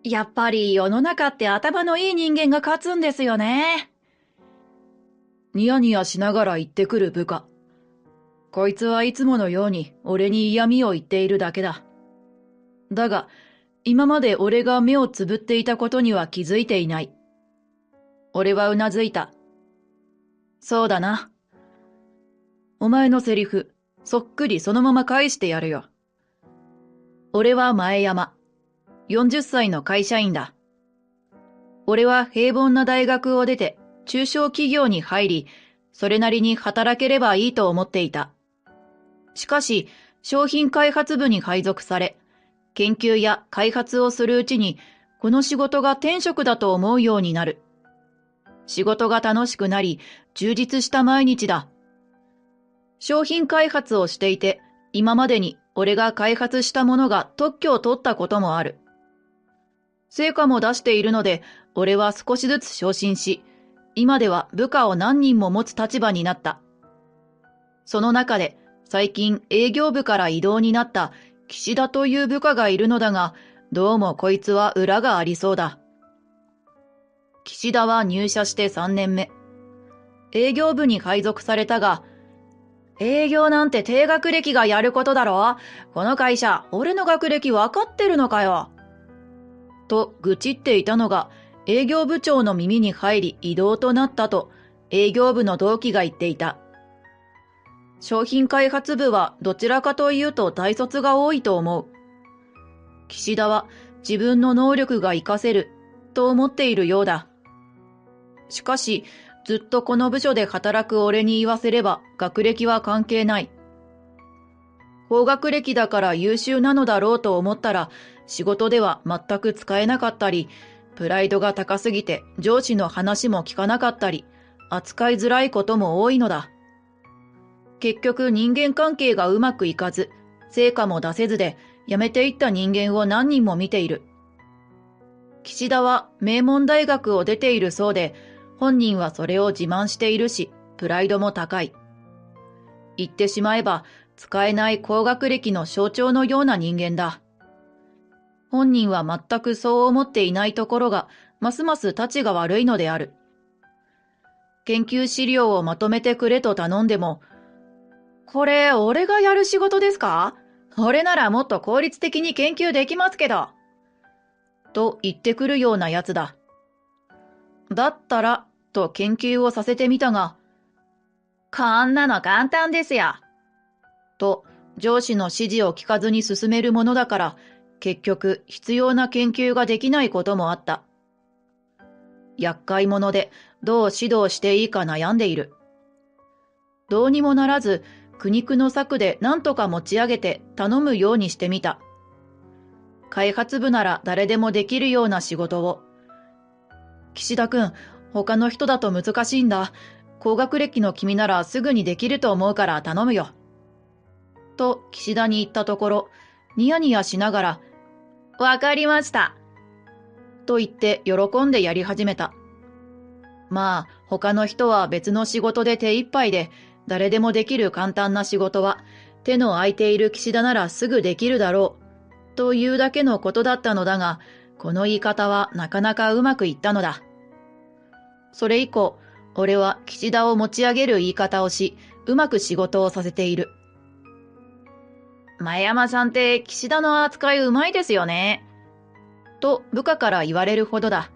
やっぱり世の中って頭のいい人間が勝つんですよね。ニヤニヤしながら言ってくる部下。こいつはいつものように俺に嫌味を言っているだけだ。だが、今まで俺が目をつぶっていたことには気づいていない。俺はうなずいた。そうだな。お前のセリフ、そっくりそのまま返してやるよ。俺は前山。40歳の会社員だ。俺は平凡な大学を出て中小企業に入り、それなりに働ければいいと思っていた。しかし、商品開発部に配属され、研究や開発をするうちに、この仕事が天職だと思うようになる。仕事が楽しくなり、充実した毎日だ。商品開発をしていて、今までに俺が開発したものが特許を取ったこともある。成果も出しているので、俺は少しずつ昇進し、今では部下を何人も持つ立場になった。その中で、最近営業部から異動になった岸田という部下がいるのだが、どうもこいつは裏がありそうだ。岸田は入社して3年目。営業部に配属されたが、営業なんて低学歴がやることだろ。この会社、俺の学歴わかってるのかよ。と愚痴っていたのが営業部長の耳に入り異動となったと営業部の同期が言っていた。商品開発部はどちらかというと大卒が多いと思う。岸田は自分の能力が活かせると思っているようだ。しかし、ずっとこの部署で働く俺に言わせれば学歴は関係ない。高学歴だから優秀なのだろうと思ったら仕事では全く使えなかったり、プライドが高すぎて上司の話も聞かなかったり、扱いづらいことも多いのだ。結局人間関係がうまくいかず、成果も出せずで辞めていった人間を何人も見ている。岸田は名門大学を出ているそうで、本人はそれを自慢しているし、プライドも高い。言ってしまえば、使えない高学歴の象徴のような人間だ。本人は全くそう思っていないところが、ますますたちが悪いのである。研究資料をまとめてくれと頼んでも、これ、俺がやる仕事ですか？俺ならもっと効率的に研究できますけど。と言ってくるようなやつだ。だったら、と研究をさせてみたが、こんなの簡単ですよ。と、上司の指示を聞かずに進めるものだから、結局必要な研究ができないこともあった。厄介者でどう指導していいか悩んでいる。どうにもならず、苦肉の策で何とか持ち上げて頼むようにしてみた。開発部なら誰でもできるような仕事を。岸田くん、他の人だと難しいんだ。高学歴の君ならすぐにできると思うから頼むよ。と岸田に言ったところ、ニヤニヤしながら、わかりました。と言って喜んでやり始めた。まあ、他の人は別の仕事で手一杯で、誰でもできる簡単な仕事は、手の空いている岸田ならすぐできるだろう、というだけのことだったのだが、この言い方はなかなかうまくいったのだ。それ以降、俺は岸田を持ち上げる言い方をし、うまく仕事をさせている。前山さんって岸田の扱いうまいですよね。と部下から言われるほどだ。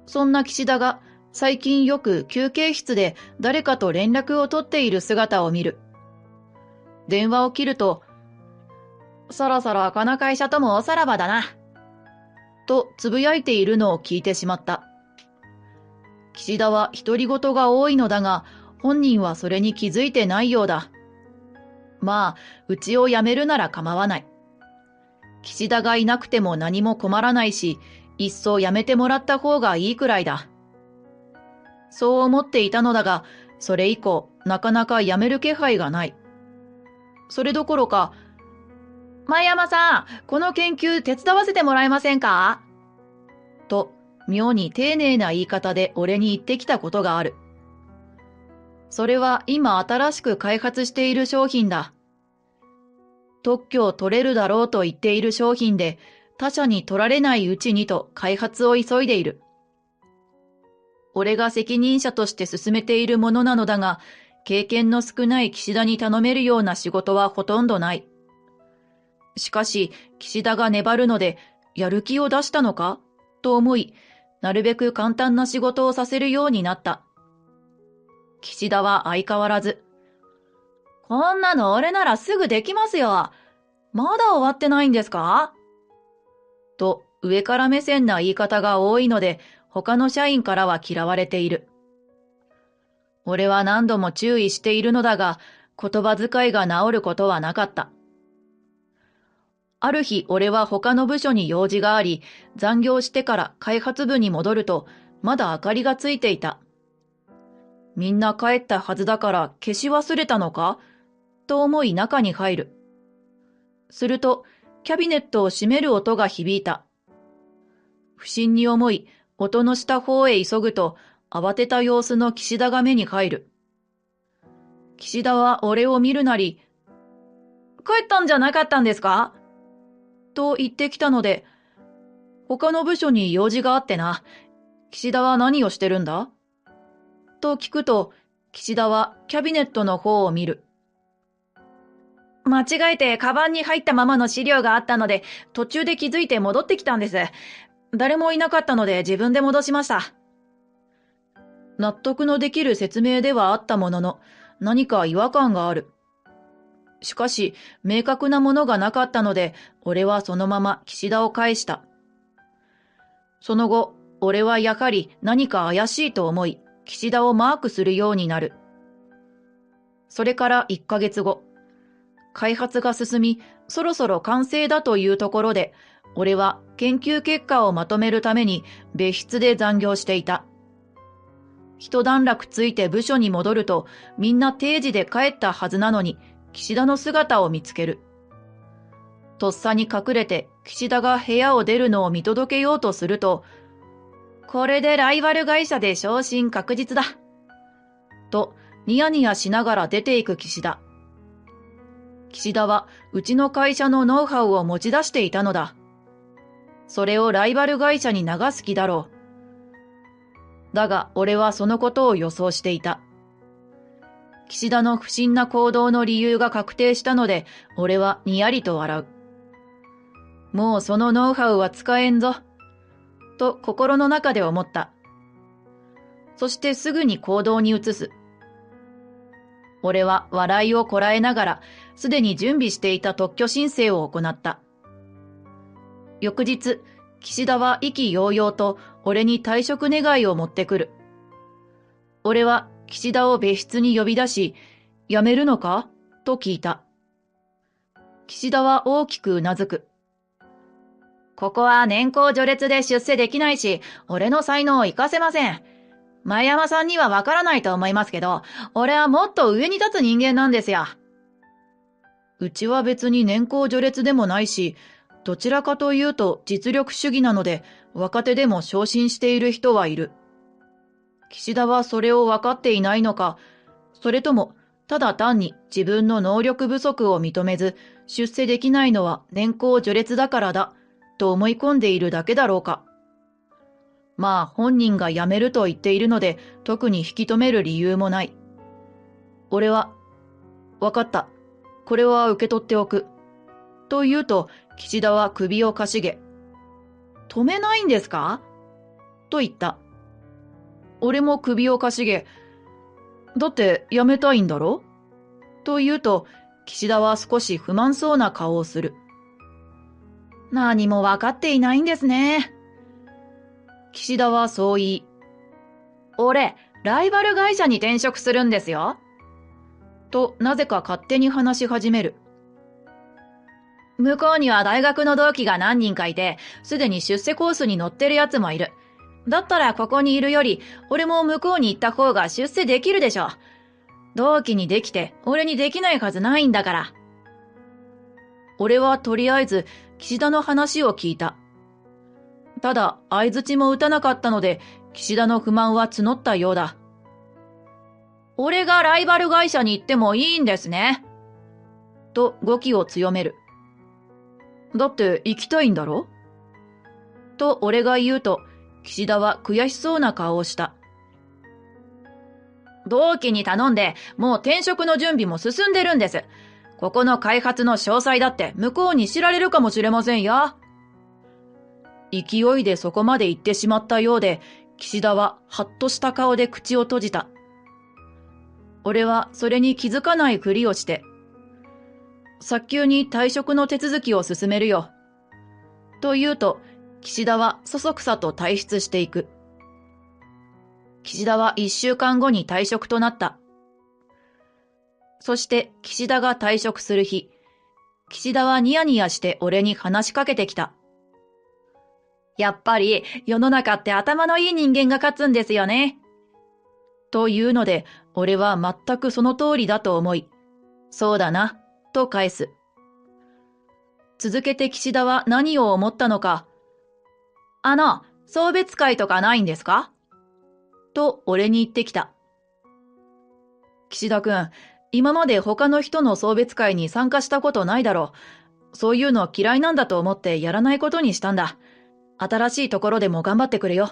そんな岸田が最近よく休憩室で誰かと連絡を取っている姿を見る。電話を切ると、そろそろこの会社ともおさらばだな。とつぶやいているのを聞いてしまった。岸田は独り言が多いのだが、本人はそれに気づいてないようだ。まあ、うちを辞めるなら構わない。岸田がいなくても何も困らないし、いっそ辞めてもらった方がいいくらいだ。そう思っていたのだが、それ以降、なかなか辞める気配がない。それどころか、前山さん、この研究手伝わせてもらえませんか？と、妙に丁寧な言い方で俺に言ってきたことがある。それは今新しく開発している商品だ。特許を取れるだろうと言っている商品で、他社に取られないうちにと開発を急いでいる。俺が責任者として進めているものなのだが、経験の少ない岸田に頼めるような仕事はほとんどない。しかし、岸田が粘るので、やる気を出したのかと思い、なるべく簡単な仕事をさせるようになった。岸田は相変わらず、こんなの俺ならすぐできますよ。まだ終わってないんですかと上から目線な言い方が多いので、他の社員からは嫌われている。俺は何度も注意しているのだが、言葉遣いが治ることはなかった。ある日、俺は他の部署に用事があり、残業してから開発部に戻ると、まだ明かりがついていた。みんな帰ったはずだから消し忘れたのかと思い中に入る。すると、キャビネットを閉める音が響いた。不審に思い、音のした方へ急ぐと、慌てた様子の岸田が目に入る。岸田は俺を見るなり、帰ったんじゃなかったんですかと言ってきたので、他の部署に用事があってな。岸田は何をしてるんだと聞くと、岸田はキャビネットの方を見る。間違えてカバンに入ったままの資料があったので、途中で気づいて戻ってきたんです。誰もいなかったので自分で戻しました。納得のできる説明ではあったものの、何か違和感がある。しかし、明確なものがなかったので、俺はそのまま岸田を返した。その後、俺はやはり何か怪しいと思い、岸田をマークするようになる。それから1ヶ月後、開発が進み、そろそろ完成だというところで、俺は研究結果をまとめるために別室で残業していた。一段落ついて部署に戻ると、みんな定時で帰ったはずなのに、岸田の姿を見つける。とっさに隠れて岸田が部屋を出るのを見届けようとすると、これでライバル会社で昇進確実だ。と、ニヤニヤしながら出ていく岸田。岸田はうちの会社のノウハウを持ち出していたのだ。それをライバル会社に流す気だろう。だが俺はそのことを予想していた。岸田の不審な行動の理由が確定したので、俺はにやりと笑う。もうそのノウハウは使えんぞ。と心の中で思った。そしてすぐに行動に移す。俺は笑いをこらえながら、すでに準備していた特許申請を行った。翌日、岸田は意気揚々と俺に退職願を持ってくる。俺は岸田を別室に呼び出し、辞めるのかと聞いた。岸田は大きくうなずく。ここは年功序列で出世できないし、俺の才能を活かせません。前山さんにはわからないと思いますけど、俺はもっと上に立つ人間なんですよ。うちは別に年功序列でもないし、どちらかというと実力主義なので、若手でも昇進している人はいる。岸田はそれを分かっていないのか、それとも、ただ単に自分の能力不足を認めず、出世できないのは年功序列だからだ、と思い込んでいるだけだろうか。まあ本人が辞めると言っているので、特に引き止める理由もない。俺は、わかった。これは受け取っておく。と言うと、岸田は首をかしげ。止めないんですかと言った。俺も首をかしげ。だって辞めたいんだろと言うと、岸田は少し不満そうな顔をする。何も分かっていないんですね。岸田はそう言い、俺、ライバル会社に転職するんですよ。と、なぜか勝手に話し始める。向こうには大学の同期が何人かいて、すでに出世コースに乗ってるやつもいる。だったらここにいるより、俺も向こうに行った方が出世できるでしょ。同期にできて、俺にできないはずないんだから。俺はとりあえず、岸田の話を聞いた。ただ、相槌も打たなかったので、岸田の不満は募ったようだ。俺がライバル会社に行ってもいいんですね。と語気を強める。だって行きたいんだろと俺が言うと、岸田は悔しそうな顔をした。同期に頼んで、もう転職の準備も進んでるんです。ここの開発の詳細だって向こうに知られるかもしれませんよ。勢いでそこまで言ってしまったようで、岸田はハッとした顔で口を閉じた。俺はそれに気づかないふりをして、早急に退職の手続きを進めるよ。と言うと、岸田はそそくさと退出していく。岸田は1週間後に退職となった。そして岸田が退職する日、岸田はニヤニヤして俺に話しかけてきた。やっぱり世の中って頭のいい人間が勝つんですよね。というので、俺は全くその通りだと思い、そうだな、と返す。続けて岸田は何を思ったのか、送別会とかないんですか？と俺に言ってきた。岸田くん、今まで他の人の送別会に参加したことないだろう。そういうの嫌いなんだと思ってやらないことにしたんだ。新しいところでも頑張ってくれよ。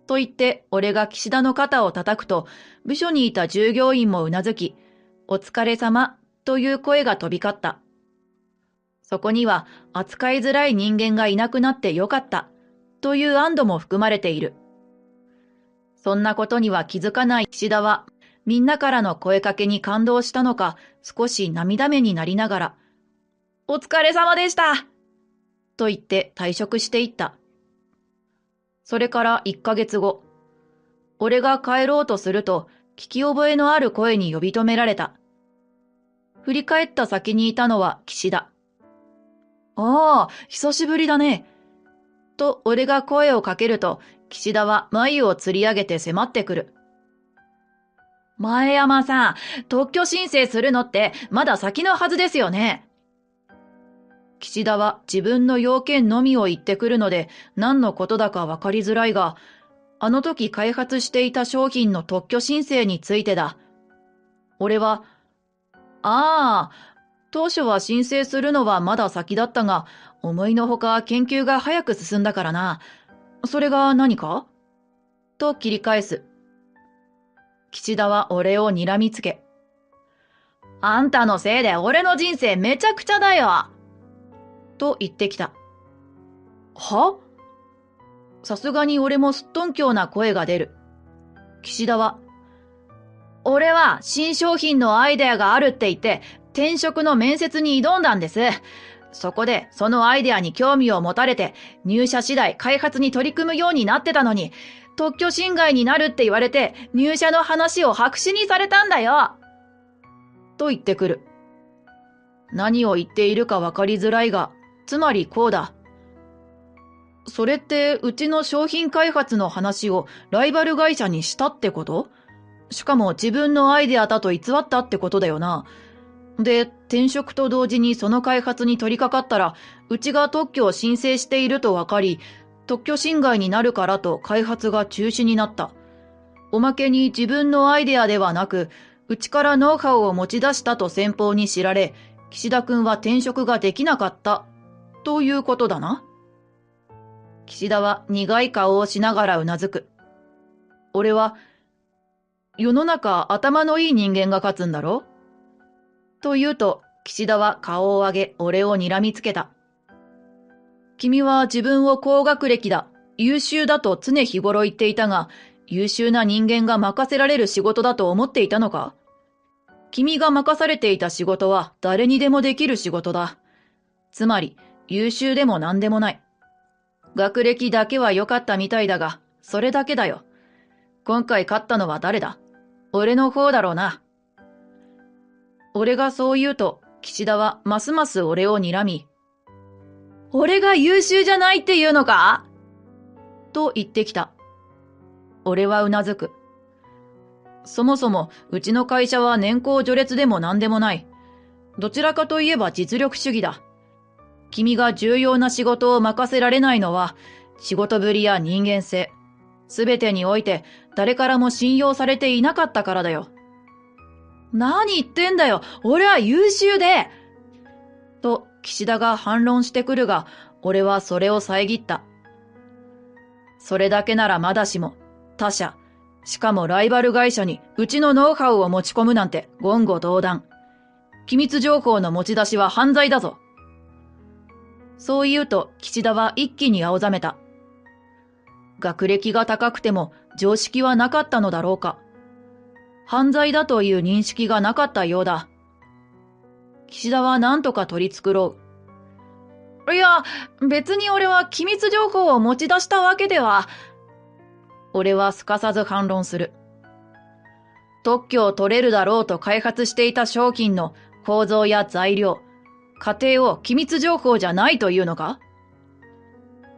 と言って俺が岸田の肩を叩くと、部署にいた従業員もうなずき、お疲れ様という声が飛び交った。そこには扱いづらい人間がいなくなってよかったという安堵も含まれている。そんなことには気づかない岸田は、みんなからの声かけに感動したのか、少し涙目になりながら、お疲れ様でしたと言って退職していった。それから1ヶ月後、俺が帰ろうとすると、聞き覚えのある声に呼び止められた。振り返った先にいたのは岸田。ああ、久しぶりだね。と俺が声をかけると、岸田は眉をつり上げて迫ってくる。前山さん、特許申請するのってまだ先のはずですよね。岸田は自分の要件のみを言ってくるので何のことだかわかりづらいが、あの時開発していた商品の特許申請についてだ。俺は、当初は申請するのはまだ先だったが、思いのほか研究が早く進んだからな。それが何か？と切り返す。岸田は俺を睨みつけ。あんたのせいで俺の人生めちゃくちゃだよと言ってきた。は？さすがに俺もすっとんきょうな声が出る。岸田は、俺は新商品のアイデアがあるって言って転職の面接に挑んだんです。そこでそのアイデアに興味を持たれて入社次第開発に取り組むようになってたのに、特許侵害になるって言われて入社の話を白紙にされたんだよと言ってくる。何を言っているか分かりづらいが、つまりこうだ。それってうちの商品開発の話をライバル会社にしたってこと？しかも自分のアイデアだと偽ったってことだよな。で、転職と同時にその開発に取り掛かったら、うちが特許を申請していると分かり、特許侵害になるからと開発が中止になった。おまけに自分のアイデアではなく、うちからノウハウを持ち出したと先方に知られ、岸田くんは転職ができなかった、ということだな。岸田は苦い顔をしながらうなずく。俺は、世の中頭のいい人間が勝つんだろ？と言うと、岸田は顔を上げ、俺を睨みつけた。君は自分を高学歴だ、優秀だと常日頃言っていたが、優秀な人間が任せられる仕事だと思っていたのか？君が任されていた仕事は誰にでもできる仕事だ。つまり、優秀でも何でもない。学歴だけは良かったみたいだが、それだけだよ。今回勝ったのは誰だ？俺の方だろうな。俺がそう言うと、岸田はますます俺を睨み、俺が優秀じゃないっていうのか？と言ってきた。俺はうなずく。そもそも、うちの会社は年功序列でも何でもない。どちらかといえば実力主義だ。君が重要な仕事を任せられないのは、仕事ぶりや人間性、すべてにおいて誰からも信用されていなかったからだよ。何言ってんだよ、俺は優秀でと岸田が反論してくるが、俺はそれを遮った。それだけならまだしも、他社、しかもライバル会社にうちのノウハウを持ち込むなんて言語道断。機密情報の持ち出しは犯罪だぞ。そう言うと岸田は一気に青ざめた。学歴が高くても常識はなかったのだろうか。犯罪だという認識がなかったようだ。岸田は何とか取り繕う。いや、別に俺は機密情報を持ち出したわけでは。俺はすかさず反論する。特許を取れるだろうと開発していた商品の構造や材料、過程を機密情報じゃないというのか？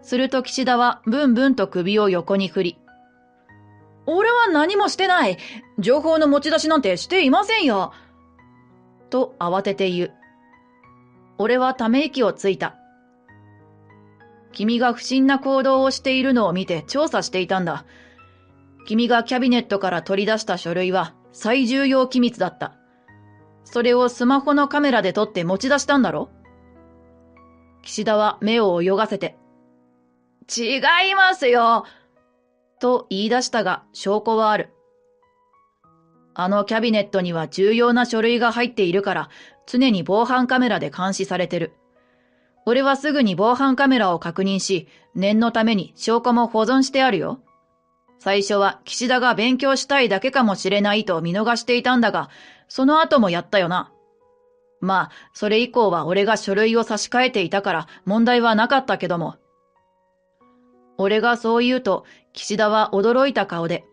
すると岸田はブンブンと首を横に振り。俺は何もしてない。情報の持ち出しなんてしていませんよ。と慌てて言う。俺はため息をついた。君が不審な行動をしているのを見て調査していたんだ。君がキャビネットから取り出した書類は最重要機密だった。それをスマホのカメラで撮って持ち出したんだろ？岸田は目を泳がせて、違いますよと言い出したが証拠はある。あのキャビネットには重要な書類が入っているから常に防犯カメラで監視されてる。俺はすぐに防犯カメラを確認し、念のために証拠も保存してあるよ。最初は岸田が勉強したいだけかもしれないと見逃していたんだが、その後もやったよな。まあ、それ以降は俺が書類を差し替えていたから問題はなかったけども。俺がそう言うと、岸田は驚いた顔で、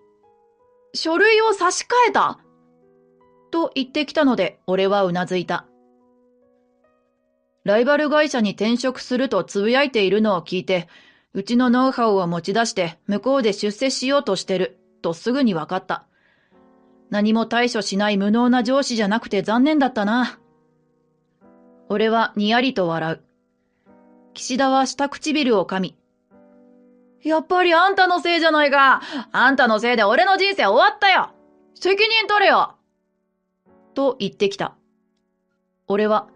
書類を差し替えたと言ってきたので、俺はうなずいた。ライバル会社に転職するとつぶやいているのを聞いて、うちのノウハウを持ち出して向こうで出世しようとしてるとすぐに分かった。何も対処しない無能な上司じゃなくて残念だったな。俺はにやりと笑う。岸田は下唇を噛み、やっぱりあんたのせいじゃないか。あんたのせいで俺の人生終わったよ。責任取れよ。と言ってきた。俺は、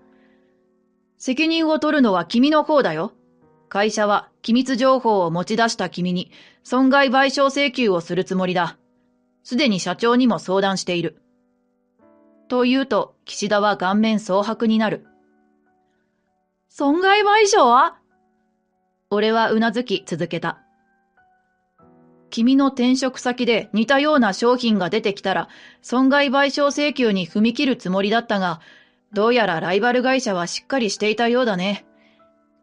責任を取るのは君の方だよ。会社は機密情報を持ち出した君に損害賠償請求をするつもりだ。すでに社長にも相談している。と言うと、岸田は顔面蒼白になる。損害賠償？俺はうなずき続けた。君の転職先で似たような商品が出てきたら、損害賠償請求に踏み切るつもりだったが、どうやらライバル会社はしっかりしていたようだね。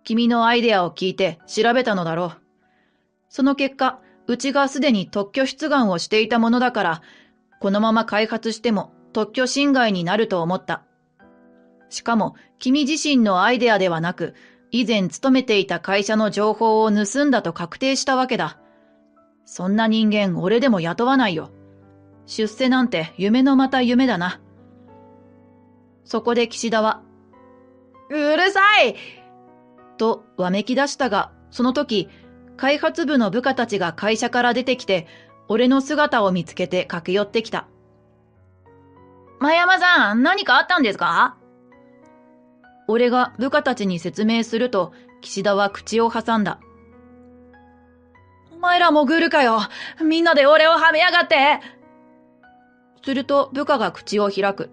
君のアイデアを聞いて調べたのだろう。その結果、うちがすでに特許出願をしていたものだから、このまま開発しても特許侵害になると思った。しかも、君自身のアイデアではなく、以前勤めていた会社の情報を盗んだと確定したわけだ。そんな人間俺でも雇わないよ。出世なんて夢のまた夢だな。そこで岸田は、うるさいとわめき出したが、その時、開発部の部下たちが会社から出てきて、俺の姿を見つけて駆け寄ってきた。前山さん、何かあったんですか？俺が部下たちに説明すると、岸田は口を挟んだ。お前らもグルかよ。みんなで俺をはめやがって。すると部下が口を開く。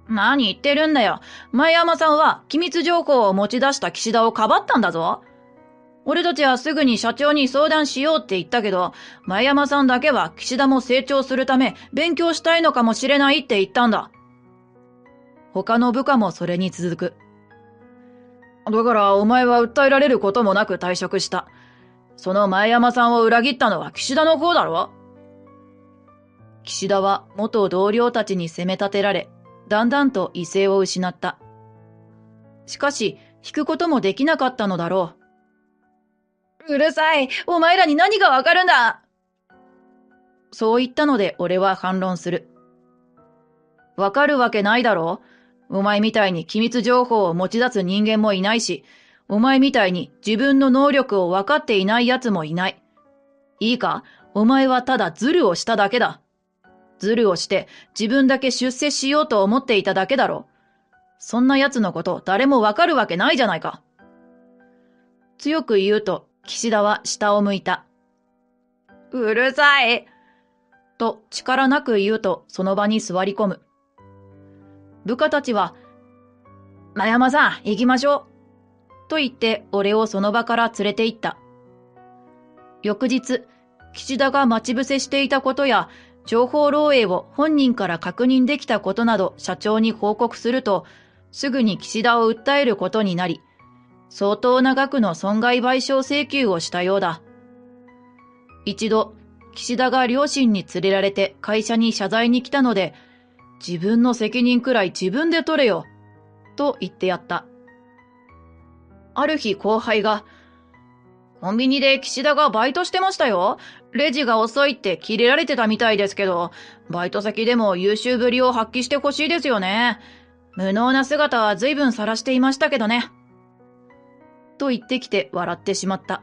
何言ってるんだよ。前山さんは機密情報を持ち出した岸田をかばったんだぞ。俺たちはすぐに社長に相談しようって言ったけど、前山さんだけは岸田も成長するため勉強したいのかもしれないって言ったんだ。他の部下もそれに続く。だからお前は訴えられることもなく退職した。その前山さんを裏切ったのは岸田の方だろ。岸田は元同僚たちに責め立てられ、だんだんと威勢を失った。しかし、引くこともできなかったのだろう。うるさい！お前らに何がわかるんだ！そう言ったので俺は反論する。わかるわけないだろう。お前みたいに機密情報を持ち出す人間もいないし、お前みたいに自分の能力を分かっていない奴もいない。いいか？お前はただズルをしただけだ。ズルをして自分だけ出世しようと思っていただけだろ。そんな奴のこと誰もわかるわけないじゃないか。強く言うと岸田は下を向いた。うるさい。と力なく言うとその場に座り込む。部下たちは、真山さん、行きましょう。と言って俺をその場から連れて行った。翌日、岸田が待ち伏せしていたことや、情報漏洩を本人から確認できたことなど社長に報告すると、すぐに岸田を訴えることになり、相当な額の損害賠償請求をしたようだ。一度、岸田が両親に連れられて会社に謝罪に来たので、自分の責任くらい自分で取れよ、と言ってやった。ある日後輩が、コンビニで岸田がバイトしてましたよ。レジが遅いってキレられてたみたいですけど、バイト先でも優秀ぶりを発揮してほしいですよね。無能な姿は随分晒していましたけどね。と言ってきて笑ってしまった。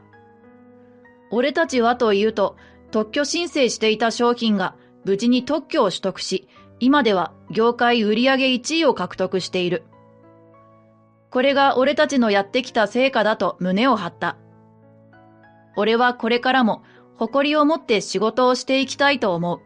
俺たちはというと、特許申請していた商品が無事に特許を取得し、今では業界売上1位を獲得している。これが俺たちのやってきた成果だと胸を張った。俺はこれからも誇りを持って仕事をしていきたいと思う。